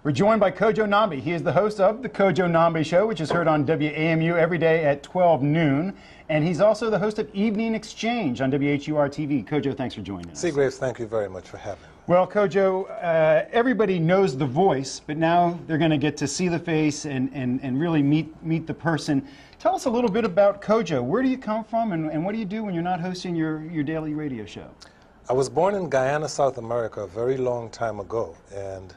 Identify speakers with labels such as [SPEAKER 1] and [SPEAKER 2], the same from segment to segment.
[SPEAKER 1] We're joined by Kojo Nnambi. He is the host of The Kojo Nnambi Show, which is heard on WAMU every day at 12 noon. And he's also the host of Evening Exchange on WHUR-TV. Kojo, thanks for joining us.
[SPEAKER 2] Segraves, thank you very much for having me.
[SPEAKER 1] Well, Kojo, everybody knows the voice, but now they're going to get to see the face and really meet the person. Tell us a little bit about Kojo. Where do you come from, and what do you do when you're not hosting your daily radio show?
[SPEAKER 2] I was born in Guyana, South America, a very long time ago, and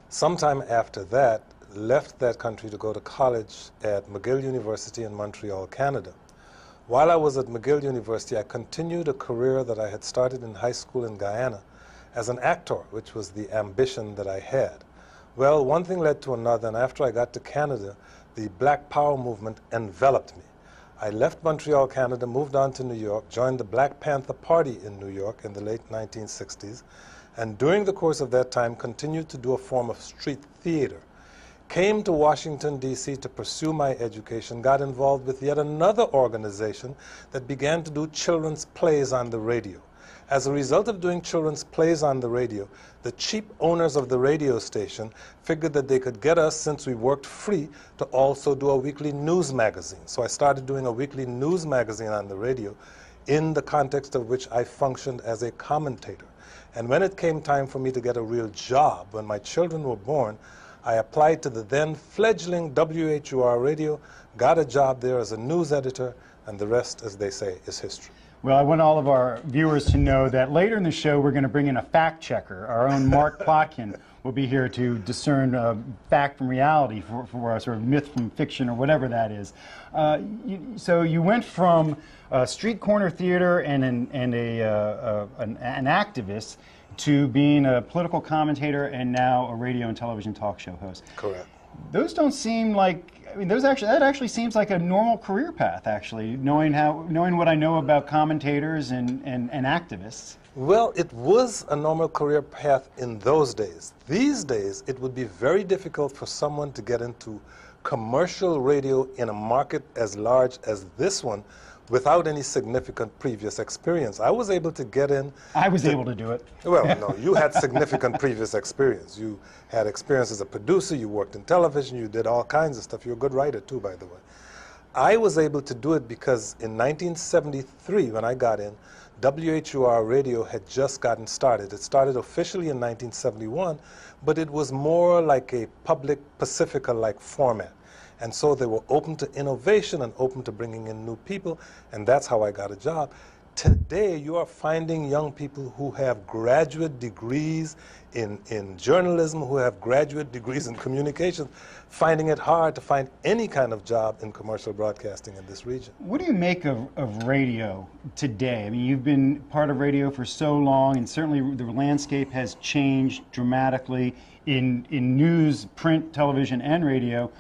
[SPEAKER 2] sometime after that, left that country to go to college at McGill University in Montreal, Canada. While I was at McGill University, I continued a career that I had started in high school in Guyana as an actor, which was the ambition that I had. Well, one thing led to another, and after I got to Canada, the Black Power movement enveloped me. I left Montreal, Canada, moved on to New York, joined the Black Panther Party in New York in the late 1960s, and during the course of that time continued to do a form of street theater. Came to Washington, D.C. to pursue my education, got involved with yet another organization that began to do children's plays on the radio. As a result of doing children's plays on the radio, the cheap owners of the radio station figured that they could get us, since we worked free, to also do a weekly news magazine. So I started doing a weekly news magazine on the radio, in the context of which I functioned as a commentator. And when it came time for me to get a real job, when my children were born, I applied to the then fledgling WHUR radio, got a job there as a news editor, and the rest, as they say, is history.
[SPEAKER 1] Well, I want all of our viewers to know that later in the show, we're going to bring in a fact checker. Our own Mark Plotkin will be here to discern fact from reality for us, or myth from fiction, or whatever that is. So you went from street corner theater and an activist to being a political commentator and now a radio and television talk show host.
[SPEAKER 2] Correct.
[SPEAKER 1] Those don't seem like, I mean, that actually seems like a normal career path, actually, knowing what I know about commentators and activists.
[SPEAKER 2] Well, it was a normal career path in those days. These days, it would be very difficult for someone to get into commercial radio in a market as large as this one without any significant previous experience. I was able to get in.
[SPEAKER 1] I was able to do it.
[SPEAKER 2] Well, no, you had significant previous experience. You had experience as a producer, you worked in television, you did all kinds of stuff. You're a good writer too, by the way. I was able to do it because in 1973, when I got in, WHUR radio had just gotten started. It started officially in 1971, but it was more like a public Pacifica-like format. And so they were open to innovation and open to bringing in new people, and that's how I got a job. Today, you are finding young people who have graduate degrees in journalism, who have graduate degrees in communications, finding it hard to find any kind of job in commercial broadcasting in this region. What
[SPEAKER 1] do you make of radio today? I mean, you've been part of radio for so long, and certainly the landscape has changed dramatically in news, print, television, and radio.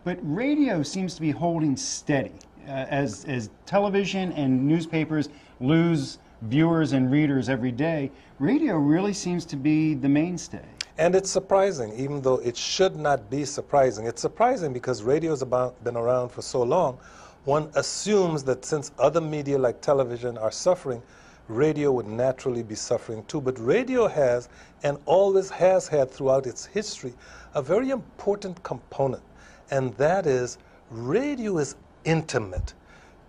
[SPEAKER 1] But radio seems to be holding steady. As television and newspapers lose viewers and readers every day, radio really seems to be the mainstay.
[SPEAKER 2] And it's surprising, even though it should not be surprising. It's surprising because radio's been around for so long. One assumes that since other media like television are suffering, radio would naturally be suffering too. But radio has, and always has had throughout its history, a very important component. And that is, radio is intimate.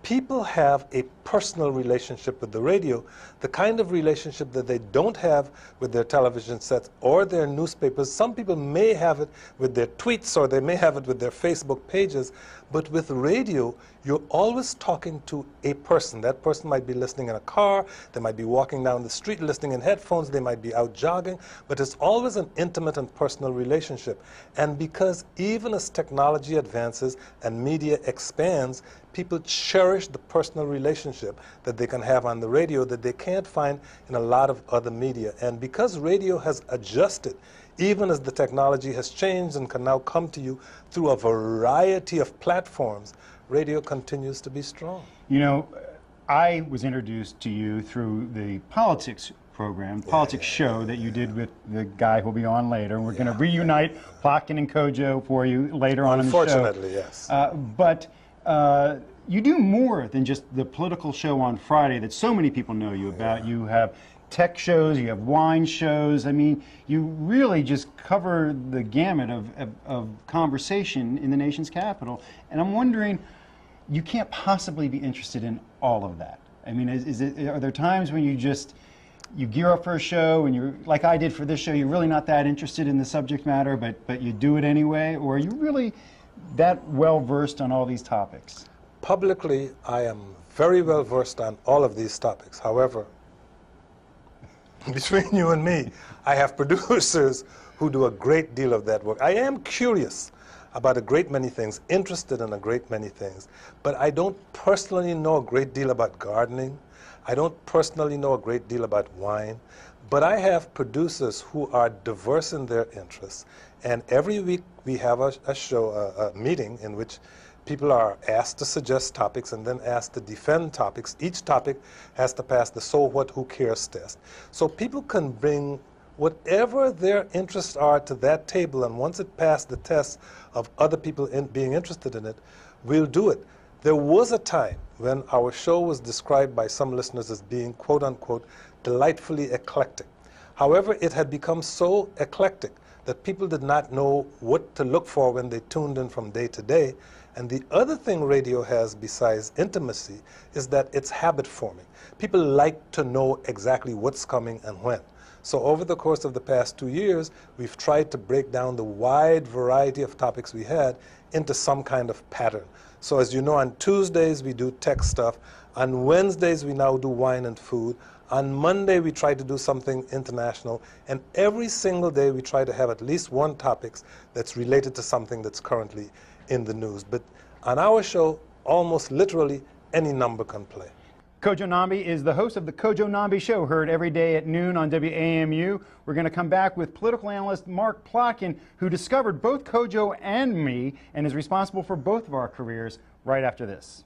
[SPEAKER 2] People have a personal relationship with the radio, the kind of relationship that they don't have with their television sets or their newspapers. Some people may have it with their tweets, or they may have it with their Facebook pages, but with radio, you're always talking to a person. That person might be listening in a car, they might be walking down the street listening in headphones, they might be out jogging, but it's always an intimate and personal relationship. And because even as technology advances and media expands, people cherish the personal relationship that they can have on the radio that they can't find in a lot of other media. And because radio has adjusted, even as the technology has changed and can now come to you through a variety of platforms, radio continues to be strong.
[SPEAKER 1] You know, I was introduced to you through the politics program, politics show that you did with the guy who'll be on later. And we're going to reunite Plotkin and Kojo for you later on in the show.
[SPEAKER 2] Unfortunately, yes.
[SPEAKER 1] But you do more than just the political show on Friday that so many people know you about. You have tech shows, you have wine shows. I mean, you really just cover the gamut of conversation in the nation's capital. And I'm wondering, you can't possibly be interested in all of that. I mean, are there times when you gear up for a show and you're, like I did for this show, you're really not that interested in the subject matter, but you do it anyway? Or are you really that well versed on all these topics?
[SPEAKER 2] Publicly, I am very well versed on all of these topics. However, between you and me, I have producers who do a great deal of that work. I am curious about a great many things, interested in a great many things, but I don't personally know a great deal about gardening. I don't personally know a great deal about wine, but I have producers who are diverse in their interests, and every week we have a show, a meeting in which people are asked to suggest topics and then asked to defend topics. Each topic has to pass the so what, who cares test. So people can bring whatever their interests are to that table, and once it passed the test of other people being interested in it, we'll do it. There was a time when our show was described by some listeners as being, quote unquote, delightfully eclectic. However, it had become so eclectic that people did not know what to look for when they tuned in from day to day. And the other thing radio has besides intimacy is that it's habit forming. People like to know exactly what's coming and when. So over the course of the past 2 years, we've tried to break down the wide variety of topics we had into some kind of pattern. So as you know, on Tuesdays we do tech stuff. On Wednesdays we now do wine and food. On Monday we try to do something international. And every single day we try to have at least one topic that's related to something that's currently in the news. But on our show, almost literally any number can play.
[SPEAKER 1] Kojo Nnambi is the host of the Kojo Nnambi Show, heard every day at noon on WAMU. We're going to come back with political analyst Mark Plotkin, who discovered both Kojo and me and is responsible for both of our careers, right after this.